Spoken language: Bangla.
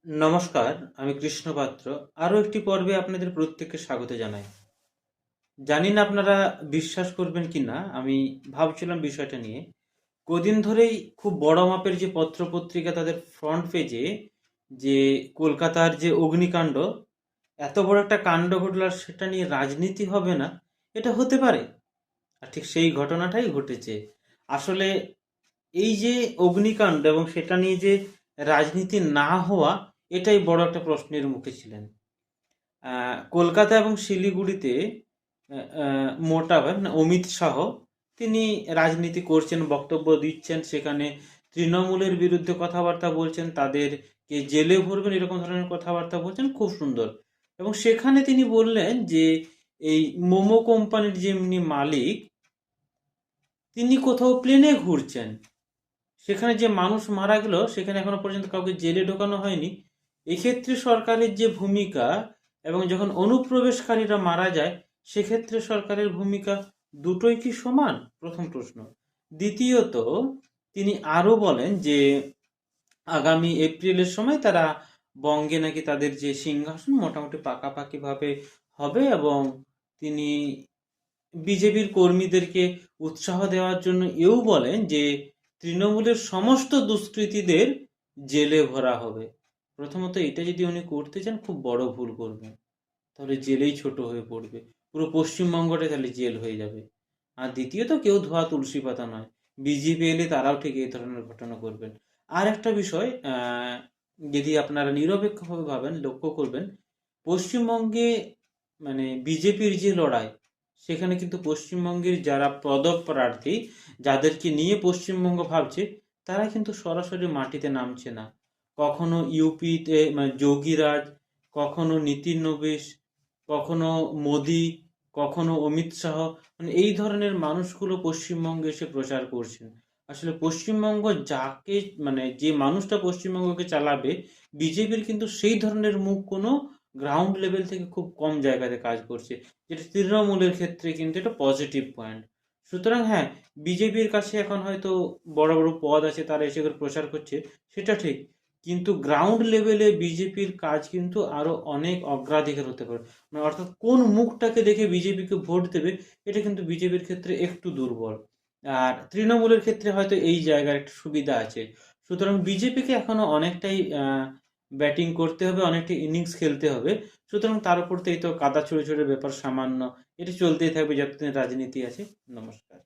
নমস্কার, আমি কৃষ্ণ পাত্র। আরো একটি পর্বে আপনাদের প্রত্যেককে স্বাগত জানাই। জানি না আপনারা বিশ্বাস করবেন কি না, আমি ভাবছিলাম বিষয়টা নিয়ে। কদিন ধরেই খুব বড় মাপের যে পত্র-পত্রিকা তাদের ফ্রন্ট পেজে যে কলকাতার যে অগ্নিকাণ্ড, এত বড় একটা কাণ্ড ঘটল আর সেটা নিয়ে রাজনীতি হবে না, এটা হতে পারে? আর ঠিক সেই ঘটনাটাই ঘটেছে। আসলে এই যে অগ্নিকাণ্ড এবং সেটা নিয়ে যে রাজনীতি না হওয়া, এটাই বড় একটা প্রশ্নের মুখে ছিলেন। কলকাতা এবং শিলিগুড়িতে মোটাভাবে মানে অমিত শাহ তিনি রাজনীতি করছেন, বক্তব্য দিচ্ছেন, সেখানে তৃণমূলের বিরুদ্ধে কথাবার্তা বলছেন, তাদেরকে জেলে ভরবেন এরকম ধরনের কথাবার্তা বলছেন, খুব সুন্দর। এবং সেখানে তিনি বললেন যে এই মোমো কোম্পানির যেমনি মালিক, তিনি কোথাও প্লেনে ঘুরছেন, সেখানে যে মানুষ মারা গেল সেখানে এখনো পর্যন্ত কাউকে জেলে ঢোকানো হয়নি। এক্ষেত্রে সরকারের যে ভূমিকা, এবং যখন অনুপ্রবেশকারীরা মারা যায় সেক্ষেত্রে সরকারের ভূমিকা, দুটোই কি সমান? প্রথম প্রশ্ন। দ্বিতীয়ত, তিনি আরো বলেন যে আগামী এপ্রিলের সময় তারা বঙ্গে নাকি তাদের যে সিংহাসন মোটামুটি পাকাপাকি ভাবে হবে, এবং তিনি বিজেপির কর্মীদেরকে উৎসাহ দেওয়ার জন্য এও বলেন যে তৃণমূলের সমস্ত দুষ্কৃতীদের জেলে ভরা হবে। প্রথমত এটা যদি উনি করতে চান, খুব বড় ভুল করবেন। তাহলে জেলেই ছোট হয়ে পড়বে, পুরো পশ্চিমবঙ্গটা তাহলে জেল হয়ে যাবে। আর দ্বিতীয়ত, কেউ ধোয়া তুলসী পাতা নয়, বিজেপি এলে তারাও ঠিক এই ধরনের ঘটনা করবেন। আর একটা বিষয়, যদি আপনারা নিরপেক্ষভাবে ভাবেন, লক্ষ্য করবেন, পশ্চিমবঙ্গে মানে বিজেপির যে লড়াই, সেখানে কিন্তু পশ্চিমবঙ্গের যারা পদপ্রার্থী, যাদেরকে নিয়ে পশ্চিমবঙ্গ ভাবছে, তারা কিন্তু সরাসরি মাটিতে নামছে না। কখনো ইউপিতে মানে যোগীরাজ, কখনো নীতিন নবিশ, কখনো মোদি, কখনো অমিত শাহ, মানে এই ধরনের মানুষগুলো পশ্চিমবঙ্গে এসে প্রচার করছেন। আসলে পশ্চিমবঙ্গ যাকে মানে যে মানুষটা পশ্চিমবঙ্গকে চালাবে, বিজেপির কিন্তু সেই ধরনের মুখ কোনো গ্রাউন্ড লেভেল থেকে খুব কম জায়গাতে কাজ করছে, যেটা তৃণমূলের ক্ষেত্রে কিন্তু এটা পজিটিভ পয়েন্ট। সুতরাং হ্যাঁ, বিজেপির কাছে এখন হয়তো বড় বড় পদ আছে, তারা এসে করে প্রচার করছে, সেটা ঠিক। কিন্তু গ্রাউন্ড লেভেলে বিজেপির কাজ কিন্তু আরো অনেক অগ্রাধিকার হতে পারে। মানে অর্থাৎ কোন মুখটাকে দেখে বিজেপিকে ভোট দেবে, এটা কিন্তু বিজেপির ক্ষেত্রে একটু দুর্বল। আর তৃণমূলের ক্ষেত্রে হয়তো এই জায়গার একটা সুবিধা আছে। সুতরাং বিজেপিকে এখনো অনেকটাই ব্যাটিং করতে হবে, অনেকটা ইনিংস খেলতে হবে। সুতরাং তার উপর তো এই তো কাদা ছুঁড়ে ছুঁড়ে ব্যাপার সামান্য, এটা চলতেই থাকবে যতদিন রাজনীতি আছে। নমস্কার।